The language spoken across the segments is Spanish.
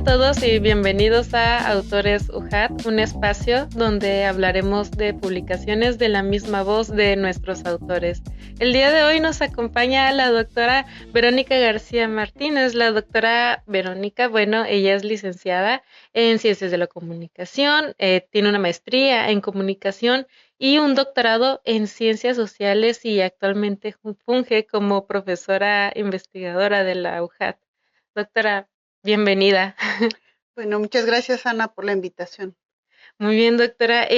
todos y bienvenidos a Autores UJAT, un espacio donde hablaremos de publicaciones de la misma voz de nuestros autores. El día de hoy nos acompaña la doctora Verónica García Martínez. La doctora Verónica, bueno, ella es licenciada en Ciencias de la Comunicación, tiene una maestría en Comunicación y un doctorado en Ciencias Sociales y actualmente funge como profesora investigadora de la UJAT. Doctora, bienvenida. Bueno, muchas gracias, Ana, por la invitación. Muy bien, doctora.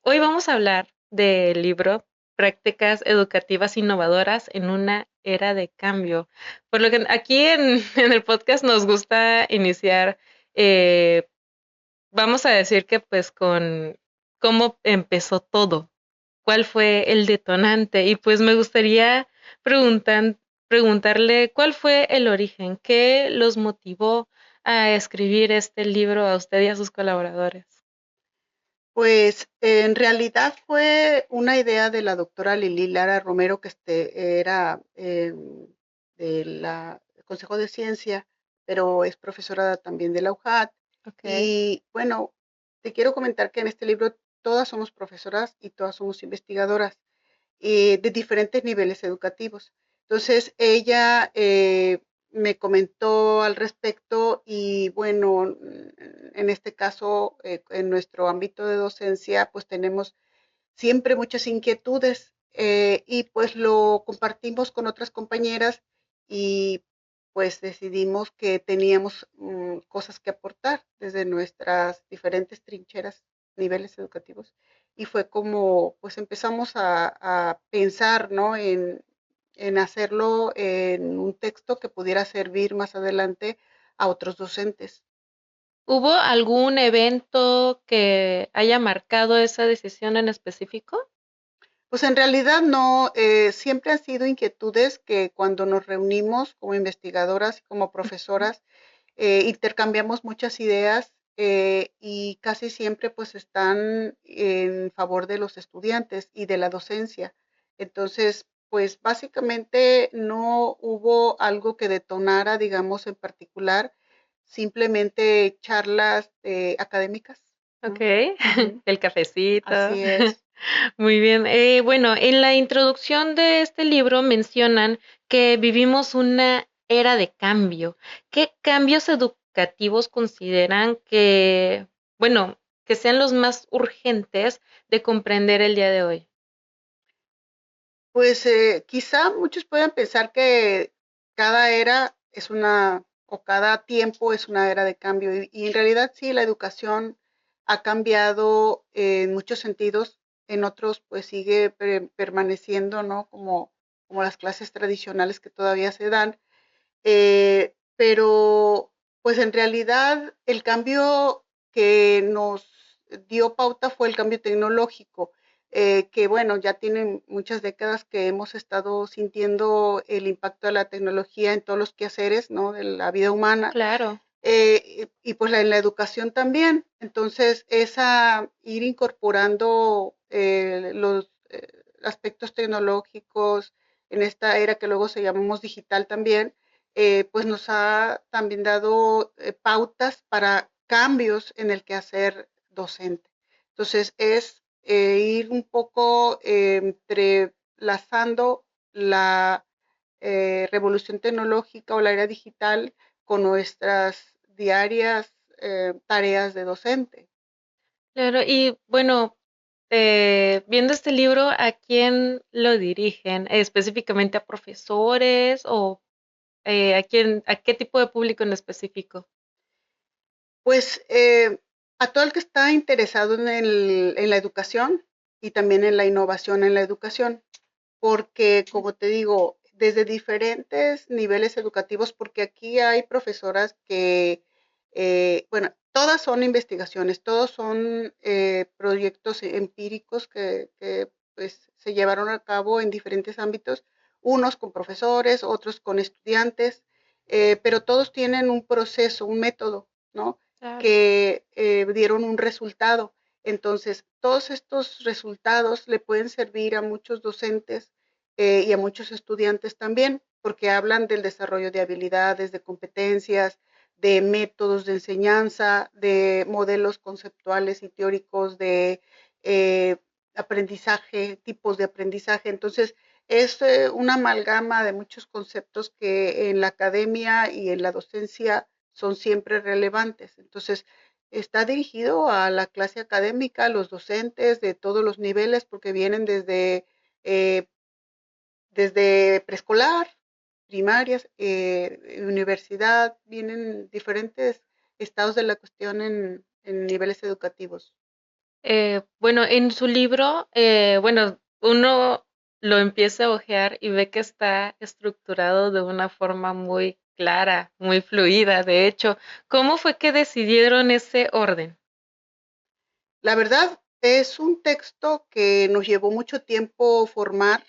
Hoy vamos a hablar del libro Prácticas Educativas Innovadoras en una era de cambio. Por lo que aquí en el podcast nos gusta iniciar, eh, vamos a decir que pues con cómo empezó todo, cuál fue el detonante y pues me gustaría preguntar, preguntarle cuál fue el origen, qué los motivó a escribir este libro a usted y a sus colaboradores. Pues en realidad fue una idea de la doctora Lili Lara Romero, que era del Consejo de Ciencia, pero es profesora también de la UJAT. Okay. Y bueno, te quiero comentar que en este libro todas somos profesoras y todas somos investigadoras de diferentes niveles educativos. Entonces, ella me comentó al respecto y bueno, en este caso, en nuestro ámbito de docencia, pues tenemos siempre muchas inquietudes y pues lo compartimos con otras compañeras y pues decidimos que teníamos cosas que aportar desde nuestras diferentes trincheras, niveles educativos. Y fue como, pues empezamos a pensar, ¿no? En hacerlo en un texto que pudiera servir más adelante a otros docentes. ¿Hubo algún evento que haya marcado esa decisión en específico? Pues en realidad no, siempre han sido inquietudes que cuando nos reunimos como investigadoras y como profesoras, intercambiamos muchas ideas y casi siempre pues están en favor de los estudiantes y de la docencia. Entonces, pues básicamente no hubo algo que detonara, digamos, en particular, simplemente charlas académicas, ¿no? Okay, Ujú. el cafecito. Así es. Muy bien. Bueno, en la introducción de este libro mencionan que vivimos una era de cambio. ¿Qué cambios educativos consideran que, bueno, que sean los más urgentes de comprender el día de hoy? Pues quizá muchos puedan pensar que cada era es una, o cada tiempo es una era de cambio. Y en realidad sí, la educación ha cambiado en muchos sentidos, en otros pues sigue permaneciendo, ¿no? Como las clases tradicionales que todavía se dan. Pero pues en realidad el cambio que nos dio pauta fue el cambio tecnológico, que bueno, ya tienen muchas décadas que hemos estado sintiendo el impacto de la tecnología en todos los quehaceres, ¿no? De la vida humana, Claro. y pues en la educación también. Entonces, esa ir incorporando los aspectos tecnológicos en esta era que luego se llamamos digital también, pues nos ha también dado pautas para cambios en el quehacer docente. Entonces, es ir un poco entrelazando la revolución tecnológica o la era digital con nuestras diarias tareas de docente. Claro, y bueno, viendo este libro, ¿a quién lo dirigen? ¿Específicamente a profesores o a quién, a qué tipo de público en específico? Pues a todo el que está interesado en la educación y también en la innovación en la educación, porque como te digo, desde diferentes niveles educativos, porque aquí hay profesoras que, bueno, todas son investigaciones, todos son proyectos empíricos que pues, se llevaron a cabo en diferentes ámbitos, unos con profesores, otros con estudiantes, pero todos tienen un proceso, un método, ¿no? Claro. Que dieron un resultado. Entonces, todos estos resultados le pueden servir a muchos docentes y a muchos estudiantes también, porque hablan del desarrollo de habilidades, de competencias, de métodos de enseñanza, de modelos conceptuales y teóricos de eh, aprendizaje, tipos de aprendizaje. Entonces, es una amalgama de muchos conceptos que en la academia y en la docencia son siempre relevantes. Entonces, está dirigido a la clase académica, a los docentes de todos los niveles, porque vienen eh, desde preescolar, primarias, universidad, vienen diferentes estados de la cuestión en niveles educativos. Bueno, en su libro, bueno, uno lo empieza a hojear y ve que está estructurado de una forma muy clara, muy fluida. De hecho, ¿cómo fue que decidieron ese orden? La verdad, es un texto que nos llevó mucho tiempo formar.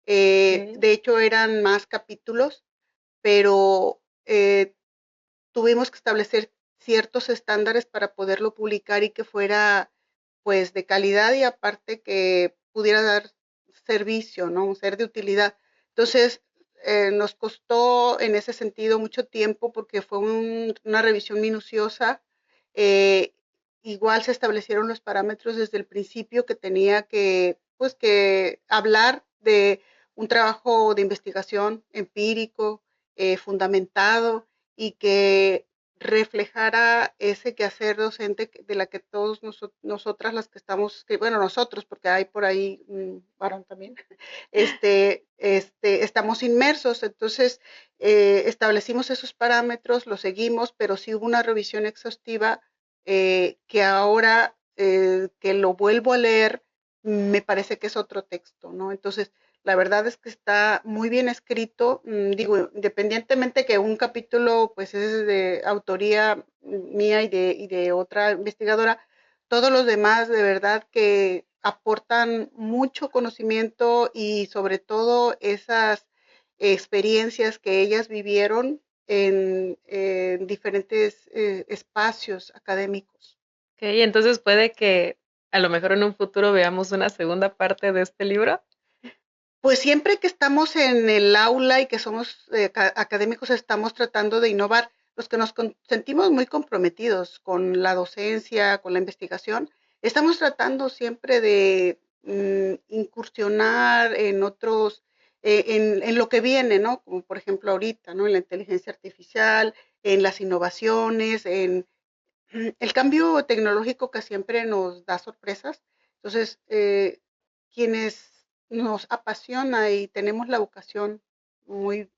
Okay. De hecho, eran más capítulos, pero tuvimos que establecer ciertos estándares para poderlo publicar y que fuera pues de calidad y aparte que pudiera dar servicio, ¿no? Ser de utilidad. Entonces, nos costó en ese sentido mucho tiempo porque fue una revisión minuciosa. Eh, Igual se establecieron los parámetros desde el principio que tenía pues, que hablar de un trabajo de investigación empírico, fundamentado y que reflejara ese quehacer docente de la que todos nosotras las que estamos, que, bueno, nosotros, porque hay por ahí un varón también, estamos inmersos. Entonces, establecimos esos parámetros, los seguimos, pero sí hubo una revisión exhaustiva que ahora que lo vuelvo a leer, me parece que es otro texto, ¿no? Entonces, la verdad es que está muy bien escrito, digo, independientemente que un capítulo pues es de autoría mía y de otra investigadora, todos los demás de verdad que aportan mucho conocimiento y sobre todo esas experiencias que ellas vivieron en diferentes espacios académicos. Okay, entonces puede que a lo mejor en un futuro veamos una segunda parte de este libro. Pues siempre que estamos en el aula y que somos académicos, estamos tratando de innovar. Los que nos sentimos muy comprometidos con la docencia, con la investigación, estamos tratando siempre de incursionar en otros, en lo que viene, ¿no? Como por ejemplo ahorita, ¿no? En la inteligencia artificial, en las innovaciones, en el cambio tecnológico que siempre nos da sorpresas. Entonces, quienes nos apasiona y tenemos la vocación muy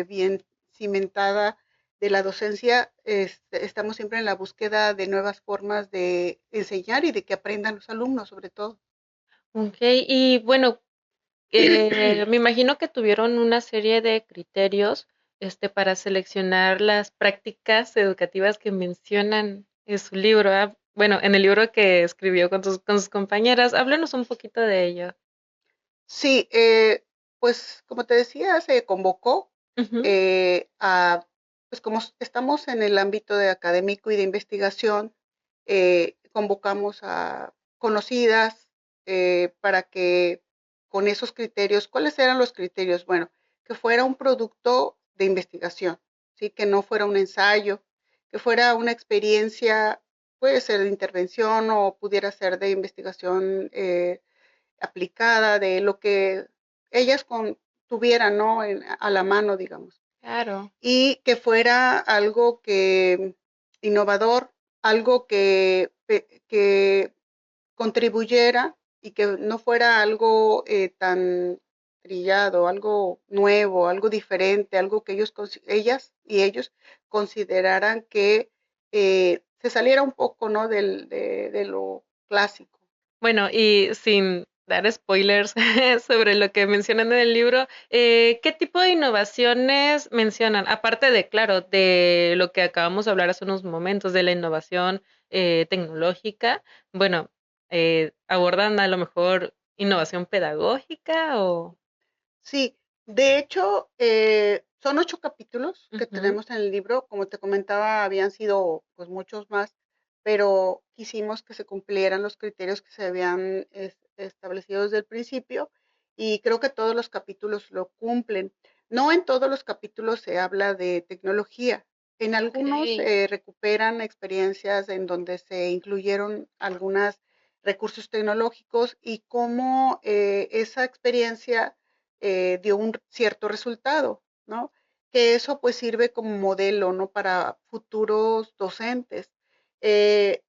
bien cimentada de la docencia, estamos siempre en la búsqueda de nuevas formas de enseñar y de que aprendan los alumnos, sobre todo. Okay, y bueno, me imagino que tuvieron una serie de criterios, para seleccionar las prácticas educativas que mencionan en su libro, ¿ah? Bueno, en el libro que escribió con sus compañeras. Háblanos un poquito de ello. Sí, pues como te decía, se convocó Ujú. pues como estamos en el ámbito de académico y de investigación, convocamos a conocidas para que con esos criterios, ¿cuáles eran los criterios? Bueno, que fuera un producto de investigación, ¿sí? Que no fuera un ensayo, que fuera una experiencia, puede ser de intervención o pudiera ser de investigación aplicada, de lo que ellas tuvieran, ¿no? A la mano, digamos. Claro. Y que fuera algo que innovador, algo que contribuyera y que no fuera algo tan trillado, algo nuevo, algo diferente, algo que ellas y ellos consideraran que se saliera un poco, ¿no? De lo clásico. Bueno, y sin dar spoilers sobre lo que mencionan en el libro, ¿qué tipo de innovaciones mencionan? Aparte de, claro, de lo que acabamos de hablar hace unos momentos, de la innovación tecnológica, bueno, ¿abordan a lo mejor innovación pedagógica o...? Sí, de hecho, son 8 capítulos que Ujú. tenemos en el libro. Como te comentaba, habían sido pues muchos más, pero quisimos que se cumplieran los criterios que se habían establecido desde el principio y creo que todos los capítulos lo cumplen. No en todos los capítulos se habla de tecnología, En algunos Ok. recuperan experiencias en donde se incluyeron algunos recursos tecnológicos y cómo esa experiencia dio un cierto resultado, ¿no? Que eso pues sirve como modelo, ¿no? Para futuros docentes. Eh,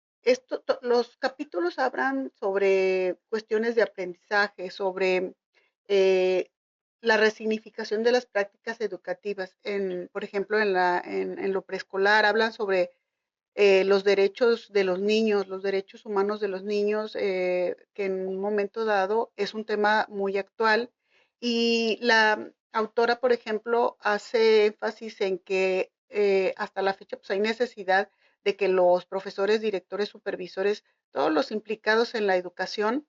los capítulos hablan sobre cuestiones de aprendizaje, sobre eh, la resignificación de las prácticas educativas. Por ejemplo, en lo preescolar hablan sobre los derechos de los niños, los derechos humanos de los niños, que en un momento dado es un tema muy actual. Y la autora, por ejemplo, hace énfasis en que hasta la fecha pues, hay necesidad de que los profesores, directores, supervisores, todos los implicados en la educación,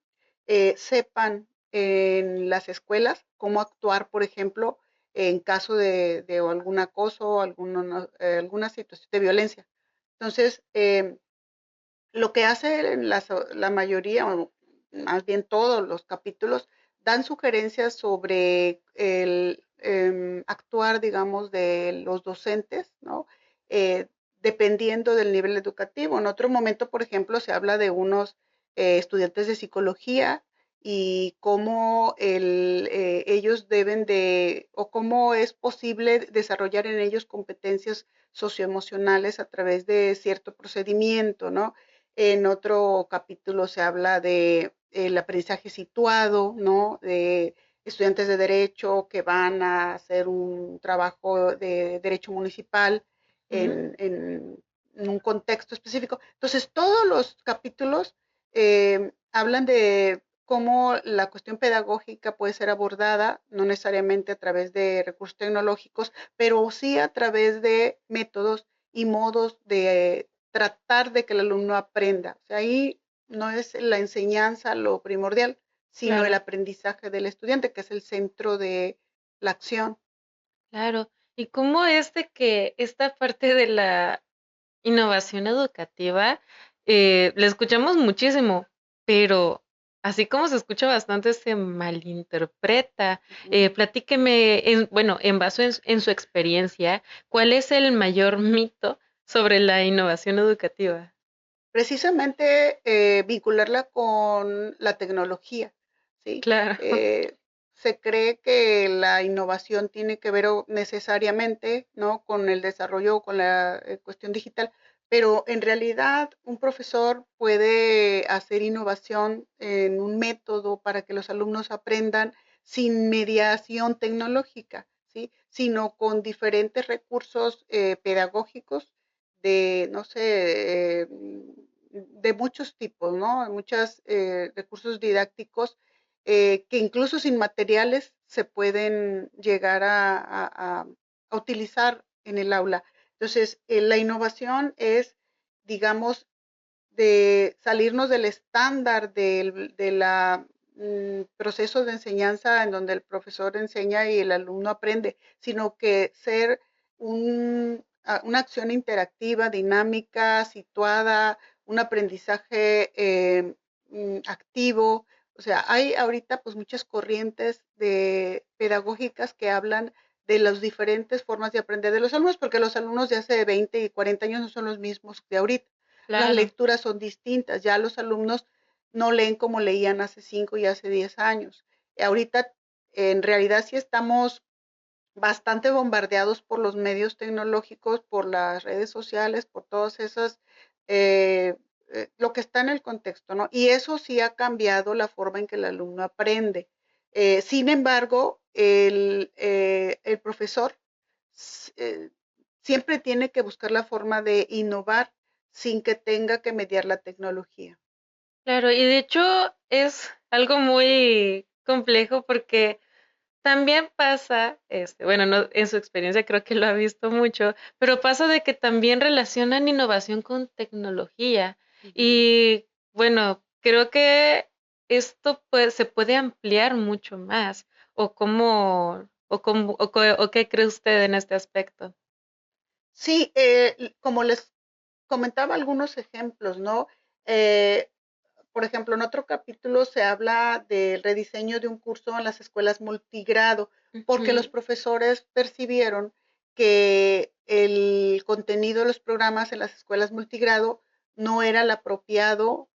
sepan en las escuelas cómo actuar, por ejemplo, en caso de algún acoso, alguna situación de violencia. Entonces, lo que hace la mayoría, o más bien todos los capítulos, dan sugerencias sobre el actuar, digamos, de los docentes, ¿no? Dependiendo del nivel educativo. En otro momento, por ejemplo, se habla de unos estudiantes de psicología y cómo ellos deben de, o cómo es posible desarrollar en ellos competencias socioemocionales a través de cierto procedimiento, ¿no? En otro capítulo se habla de el aprendizaje situado, ¿no? De estudiantes de derecho que van a hacer un trabajo de derecho municipal Ujú. en un contexto específico. Entonces, todos los capítulos hablan de cómo la cuestión pedagógica puede ser abordada, no necesariamente a través de recursos tecnológicos, pero sí a través de métodos y modos de tratar de que el alumno aprenda. O sea, ahí no es la enseñanza lo primordial, sino el Claro, aprendizaje del estudiante, que es el centro de la acción. claro. ¿Y cómo es de que esta parte de la innovación educativa, la escuchamos muchísimo, pero así como se escucha bastante, se malinterpreta? Ujú. Platíqueme, bueno, en base en su experiencia, ¿cuál es el mayor mito sobre la innovación educativa? Precisamente vincularla con la tecnología, ¿sí? Claro, Eh, Se cree que la innovación tiene que ver necesariamente, ¿no? Con el desarrollo, con la cuestión digital, pero en realidad un profesor puede hacer innovación en un método para que los alumnos aprendan sin mediación tecnológica, ¿sí? Sino con diferentes recursos pedagógicos de, no sé, de muchos tipos, ¿no? Muchos recursos didácticos que incluso sin materiales se pueden llegar a utilizar en el aula. Entonces, la innovación es, digamos, de salirnos del estándar de la proceso de enseñanza en donde el profesor enseña y el alumno aprende, sino que ser una acción interactiva, dinámica, situada, un aprendizaje activo. O sea, hay ahorita pues muchas corrientes pedagógicas que hablan de las diferentes formas de aprender de los alumnos, porque los alumnos de hace 20 y 40 años no son los mismos de ahorita. Las claro. lecturas son distintas, ya los alumnos no leen como leían hace 5 y hace 10 años. Ahorita, en realidad, sí estamos bastante bombardeados por los medios tecnológicos, por las redes sociales, por todas esas, eh, lo que está en el contexto, ¿no? Y eso sí ha cambiado la forma en que el alumno aprende. Sin embargo, el profesor eh, siempre tiene que buscar la forma de innovar sin que tenga que mediar la tecnología. Claro, y de hecho es algo muy complejo porque también pasa, bueno, no, en su experiencia creo que lo ha visto mucho, pero pasa de que también relacionan innovación con tecnología. Uh -huh. Y bueno, creo que esto pues, se puede ampliar mucho más. ¿O qué cree usted en este aspecto? Sí, como les comentaba algunos ejemplos, ¿no? Eh, por ejemplo, en otro capítulo se habla del rediseño de un curso en las escuelas multigrado, porque los Ujú. profesores percibieron que el contenido de los programas en las escuelas multigrado no era el apropiado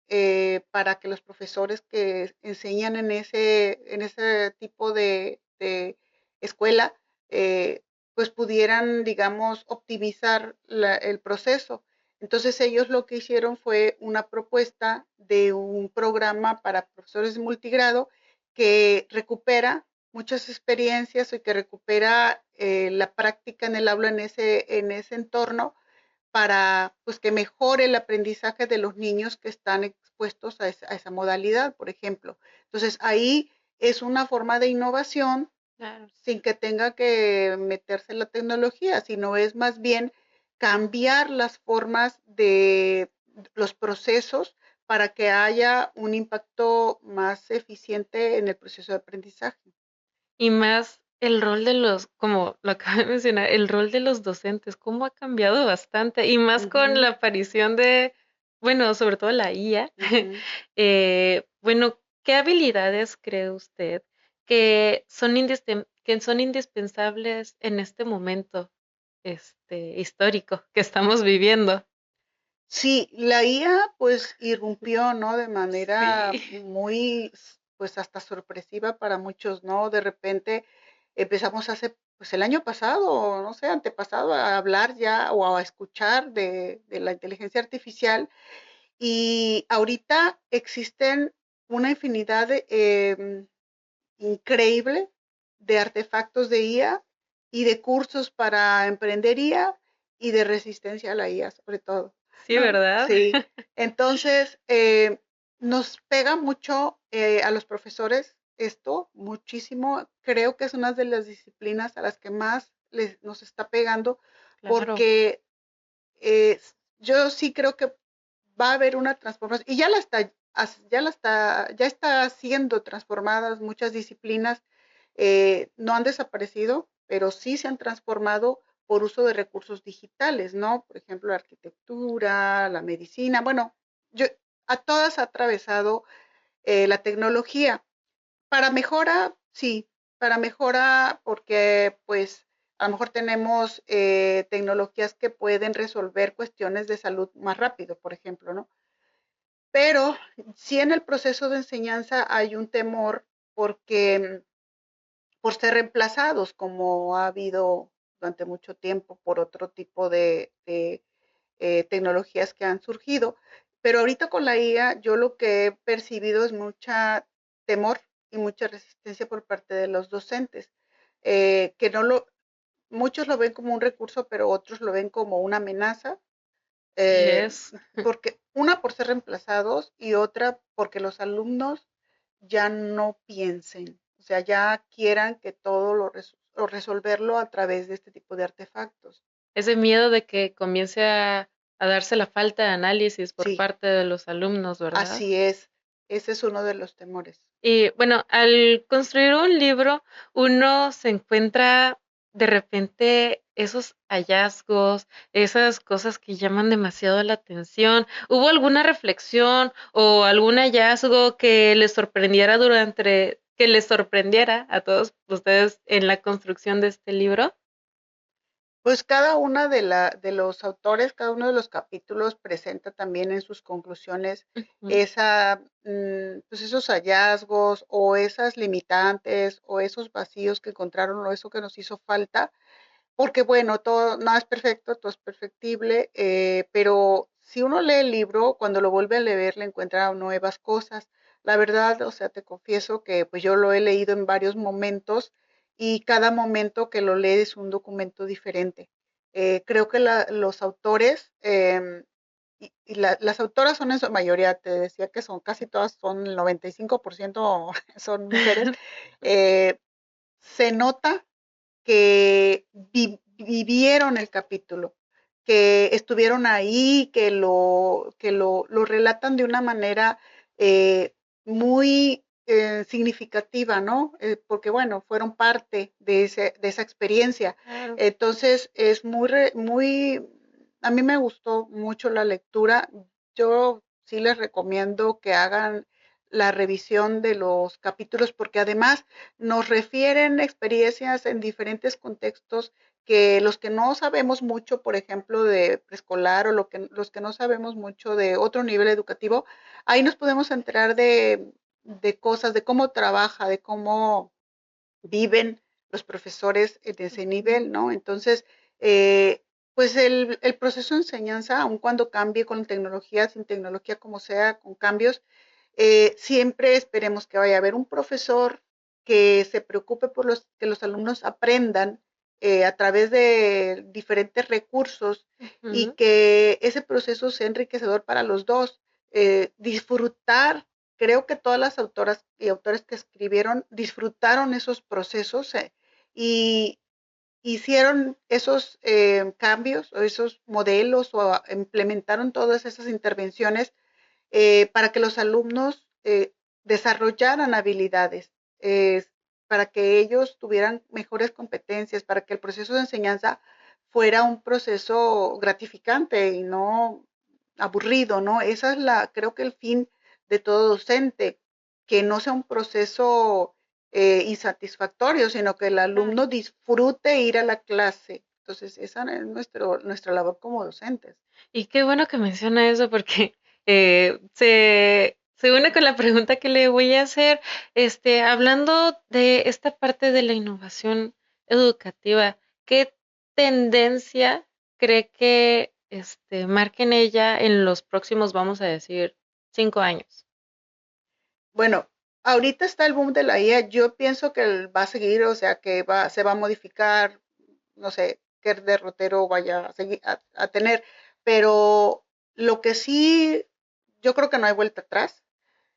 para que los profesores que enseñan en ese tipo de escuela pues pudieran, digamos, optimizar el proceso. Entonces ellos lo que hicieron fue una propuesta de un programa para profesores de multigrado que recupera muchas experiencias y que recupera la práctica en el aula en ese entorno para pues, que mejore el aprendizaje de los niños que están expuestos a esa modalidad, por ejemplo. Entonces ahí es una forma de innovación Claro. sin que tenga que meterse en la tecnología, sino es más bien cambiar las formas de los procesos para que haya un impacto más eficiente en el proceso de aprendizaje. Y más el rol de los, como lo acabo de mencionar, el rol de los docentes, cómo ha cambiado bastante, y más con Ujú, la aparición de, bueno, sobre todo la IA. ujú. Bueno, ¿qué habilidades cree usted que son indispensables en este momento, histórico que estamos viviendo? Sí, la IA pues irrumpió, ¿no? De manera Sí, muy, pues hasta sorpresiva para muchos, ¿no? De repente empezamos hace, pues el año pasado, o no sé, antepasado, a hablar ya o a escuchar de la inteligencia artificial y ahorita existen una infinidad increíble de artefactos de IA y de cursos para emprender IA y de resistencia a la IA, sobre todo. sí, No, ¿verdad? sí. Entonces, nos pega mucho a los profesores esto, muchísimo. Creo que es una de las disciplinas a las que más nos está pegando Claro, porque eh, yo sí creo que va a haber una transformación y ya está siendo transformadas muchas disciplinas, no han desaparecido, pero sí se han transformado por uso de recursos digitales, ¿no? Por ejemplo, la arquitectura, la medicina, bueno, yo, a todas ha atravesado la tecnología. Para mejora, sí, para mejora porque pues a lo mejor tenemos tecnologías que pueden resolver cuestiones de salud más rápido, por ejemplo, ¿no? Pero sí en el proceso de enseñanza hay un temor porque por ser reemplazados, como ha habido durante mucho tiempo por otro tipo de tecnologías que han surgido. Pero ahorita con la IA yo lo que he percibido es mucha temor y mucha resistencia por parte de los docentes, que no lo, muchos lo ven como un recurso, pero otros lo ven como una amenaza, sí eh, es. porque una por ser reemplazados y otra porque los alumnos ya no piensen, o sea, ya quieran que todo o resolverlo a través de este tipo de artefactos. Ese miedo de que comience a darse la falta de análisis por Sí, parte de los alumnos, ¿verdad? así es. Ese es uno de los temores. Y bueno, al construir un libro, uno se encuentra de repente esos hallazgos, esas cosas que llaman demasiado la atención. ¿Hubo alguna reflexión o algún hallazgo que les sorprendiera que les sorprendiera a todos ustedes en la construcción de este libro? Pues cada una de los autores, cada uno de los capítulos presenta también en sus conclusiones Ujú. pues esos hallazgos o esas limitantes o esos vacíos que encontraron o eso que nos hizo falta, porque bueno, todo, nada es perfecto, todo es perfectible, pero si uno lee el libro, cuando lo vuelve a leer, le encuentra nuevas cosas. La verdad, o sea, te confieso que pues yo lo he leído en varios momentos y cada momento que lo lees es un documento diferente. Creo que los autores las autoras son en su mayoría, te decía que son casi todas, son el 95% son mujeres. eh, Se nota que vivieron el capítulo, que estuvieron ahí, lo relatan de una manera muy significativa, ¿no? Porque bueno, fueron parte de esa experiencia. Claro. Entonces es a mí me gustó mucho la lectura. Yo sí les recomiendo que hagan la revisión de los capítulos, porque además nos refieren experiencias en diferentes contextos que los que no sabemos mucho, por ejemplo, de preescolar o los que no sabemos mucho de otro nivel educativo, ahí nos podemos enterar de cosas, de cómo trabaja, de cómo viven los profesores en ese nivel, ¿no? Entonces, pues el proceso de enseñanza, aun cuando cambie con tecnología, sin tecnología, como sea, con cambios, siempre esperemos que vaya a haber un profesor que se preocupe por que los alumnos aprendan a través de diferentes recursos y que ese proceso sea enriquecedor para los dos. Disfrutar, creo que todas las autoras y autores que escribieron disfrutaron esos procesos y hicieron esos cambios o esos modelos o implementaron todas esas intervenciones para que los alumnos desarrollaran habilidades, eh, para que ellos tuvieran mejores competencias, para que el proceso de enseñanza fuera un proceso gratificante y no aburrido, ¿no? Esa es creo que el fin de todo docente, que no sea un proceso insatisfactorio, sino que el alumno disfrute ir a la clase. Entonces, esa es nuestra labor como docentes. Y qué bueno que menciona eso porque se une con la pregunta que le voy a hacer. Hablando de esta parte de la innovación educativa, ¿qué tendencia cree que marquen ella en los próximos, vamos a decir, 5 años? Bueno, ahorita está el boom de la IA. Yo pienso que va a seguir, o sea, que se va a modificar, no sé qué derrotero vaya a seguir a tener, pero lo que sí, yo creo que no hay vuelta atrás.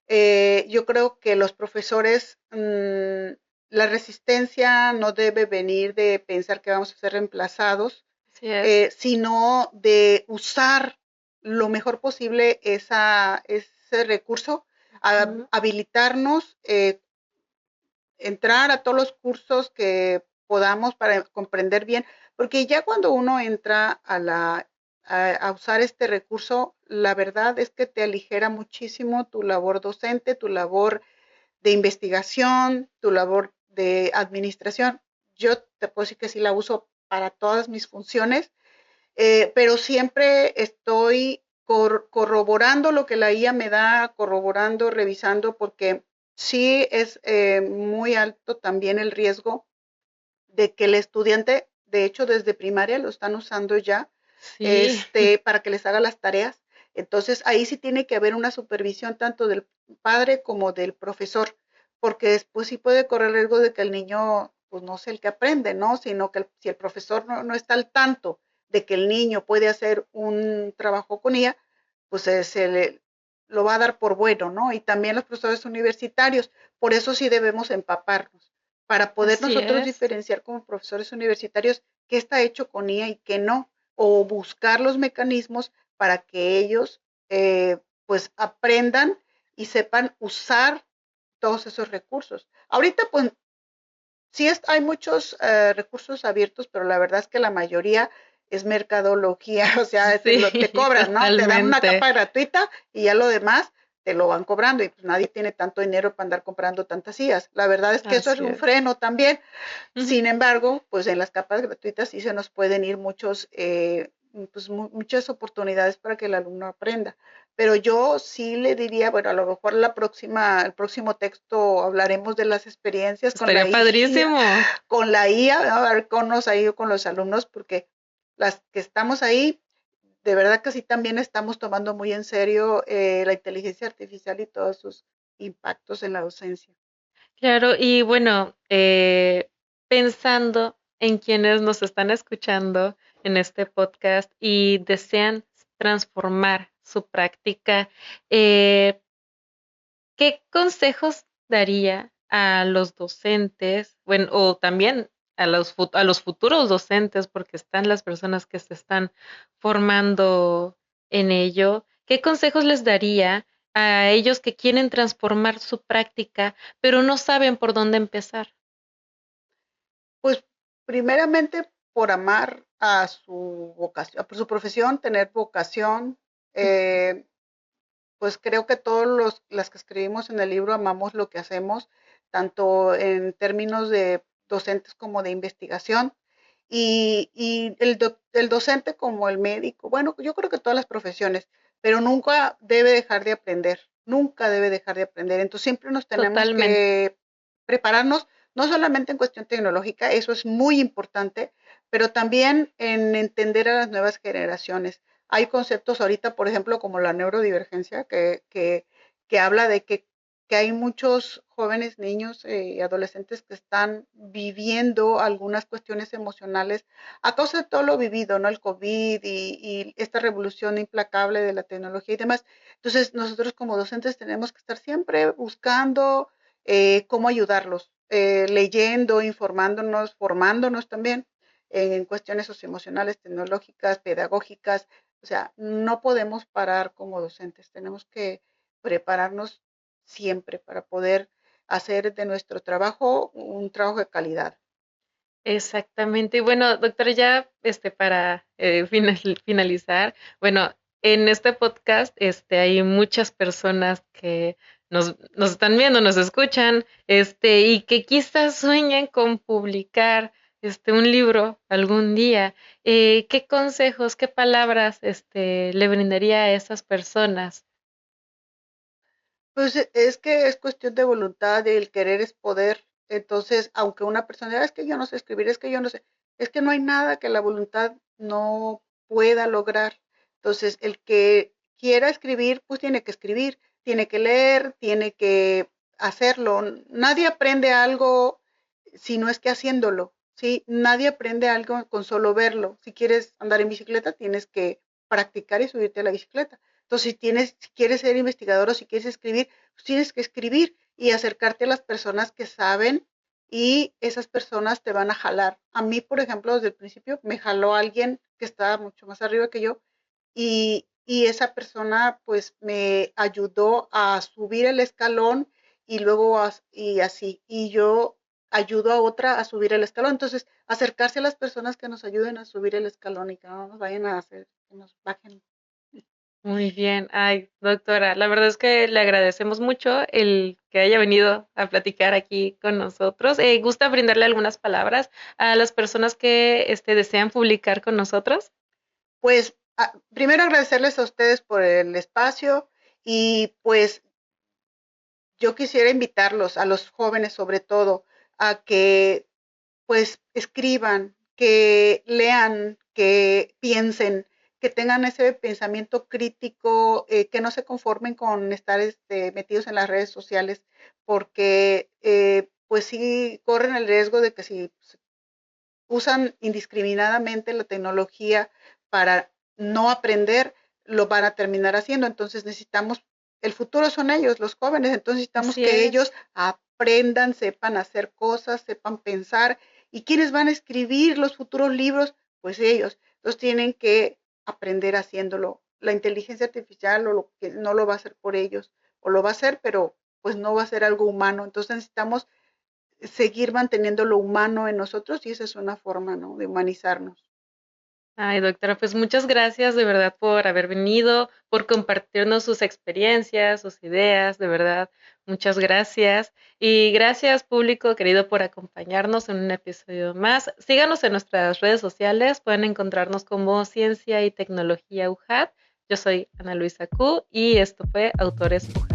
Yo creo que los profesores, la resistencia no debe venir de pensar que vamos a ser reemplazados, Así es. sino de usar lo mejor posible ese recurso, Ujú. habilitarnos, entrar a todos los cursos que podamos para comprender bien, porque ya cuando uno entra a usar este recurso, la verdad es que te aligera muchísimo tu labor docente, tu labor de investigación, tu labor de administración. Yo te puedo decir que sí la uso para todas mis funciones, pero siempre estoy corroborando lo que la IA me da, corroborando, revisando, porque sí es muy alto también el riesgo de que el estudiante, de hecho desde primaria lo están usando ya, Sí, para que les haga las tareas. Entonces ahí sí tiene que haber una supervisión tanto del padre como del profesor, porque después sí puede correr el riesgo de que el niño, pues no sé el que aprende, ¿no? Sino que si el profesor no está al tanto de que el niño puede hacer un trabajo con ella, pues lo va a dar por bueno, ¿no? Y también los profesores universitarios, por eso sí debemos empaparnos, para poder así nosotros es. diferenciar como profesores universitarios qué está hecho con IA y qué no, o buscar los mecanismos para que ellos pues aprendan y sepan usar todos esos recursos. Ahorita pues sí hay muchos recursos abiertos, pero la verdad es que la mayoría es mercadología, o sea, Sí, te cobran, ¿no? Te dan una totalmente. capa gratuita y ya lo demás te lo van cobrando y pues nadie tiene tanto dinero para andar comprando tantas sillas. La verdad es que eso es Así un es. freno también. Ujú. Sin embargo, pues en las capas gratuitas sí se nos pueden ir pues muchas oportunidades para que el alumno aprenda. Pero yo sí le diría, bueno, a lo mejor el próximo texto hablaremos de las experiencias Estaría padrísimo. con la IA, a ver cómo nos ha ido con los alumnos, porque las que estamos ahí, de verdad que sí también estamos tomando muy en serio la inteligencia artificial y todos sus impactos en la docencia. Claro, y bueno, pensando en quienes nos están escuchando en este podcast y desean transformar su práctica, eh, ¿qué consejos daría a los docentes, bueno, o también a los futuros docentes, porque están las personas que se están formando en ello? ¿Qué consejos les daría a ellos que quieren transformar su práctica, pero no saben por dónde empezar? Pues primeramente por amar a su vocación, por su profesión, tener vocación, eh, pues creo que todos las que escribimos en el libro amamos lo que hacemos, tanto en términos de docentes como de investigación. Y el docente como el médico, bueno, yo creo que todas las profesiones, pero nunca debe dejar de aprender, nunca debe dejar de aprender. Entonces siempre nos tenemos Totalmente. que prepararnos, no solamente en cuestión tecnológica, eso es muy importante, pero también en entender a las nuevas generaciones. Hay conceptos ahorita, por ejemplo, como la neurodivergencia, que habla de que hay muchos jóvenes, niños y adolescentes que están viviendo algunas cuestiones emocionales a causa de todo lo vivido, ¿no? El COVID y esta revolución implacable de la tecnología y demás. Entonces, nosotros como docentes tenemos que estar siempre buscando cómo ayudarlos, leyendo, informándonos, formándonos también en cuestiones socioemocionales, tecnológicas, pedagógicas. O sea, no podemos parar como docentes, tenemos que prepararnos siempre para poder hacer de nuestro trabajo un trabajo de calidad. Exactamente. Y bueno, doctora, ya para finalizar, bueno, en este podcast hay muchas personas que nos están viendo, nos escuchan, y que quizás sueñen con publicar un libro algún día. ¿Qué consejos, qué palabras le brindaría a esas personas? Pues es que es cuestión de voluntad, el querer es poder. Entonces, aunque una persona diga, es que yo no sé escribir, es que yo no sé, es que no hay nada que la voluntad no pueda lograr. Entonces, el que quiera escribir, pues tiene que escribir, tiene que leer, tiene que hacerlo. Nadie aprende algo si no es que haciéndolo, ¿sí? Nadie aprende algo con solo verlo. Si quieres andar en bicicleta, tienes que practicar y subirte a la bicicleta. Entonces, si quieres ser investigador o si quieres escribir, pues tienes que escribir y acercarte a las personas que saben y esas personas te van a jalar. A mí, por ejemplo, desde el principio me jaló alguien que estaba mucho más arriba que yo y esa persona pues me ayudó a subir el escalón y luego y así. Y yo ayudo a otra a subir el escalón. Entonces, acercarse a las personas que nos ayuden a subir el escalón y que no nos vayan a hacer, que nos bajen. Muy bien. Ay, doctora, la verdad es que le agradecemos mucho el que haya venido a platicar aquí con nosotros. ¿Gusta brindarle algunas palabras a las personas que desean publicar con nosotros? Pues primero agradecerles a ustedes por el espacio y pues yo quisiera invitarlos, a los jóvenes sobre todo, a que pues escriban, que lean, que piensen, que tengan ese pensamiento crítico, que no se conformen con estar metidos en las redes sociales, porque pues sí corren el riesgo de que si usan indiscriminadamente la tecnología para no aprender, lo van a terminar haciendo. Entonces necesitamos, el futuro son ellos, los jóvenes, entonces necesitamos Así que es. ellos aprendan, sepan hacer cosas, sepan pensar. ¿Y quiénes van a escribir los futuros libros? Pues ellos. Entonces tienen que aprender haciéndolo. La inteligencia artificial o lo que no lo va a hacer por ellos, o lo va a hacer, pero pues no va a ser algo humano. Entonces necesitamos seguir manteniendo lo humano en nosotros y esa es una forma, ¿no? De humanizarnos. Ay, doctora, pues muchas gracias de verdad por haber venido, por compartirnos sus experiencias, sus ideas, de verdad, muchas gracias. Y gracias, público querido, por acompañarnos en un episodio más. Síganos en nuestras redes sociales, pueden encontrarnos como Ciencia y Tecnología UJAT. Yo soy Ana Luisa Q y esto fue Autores UJAT.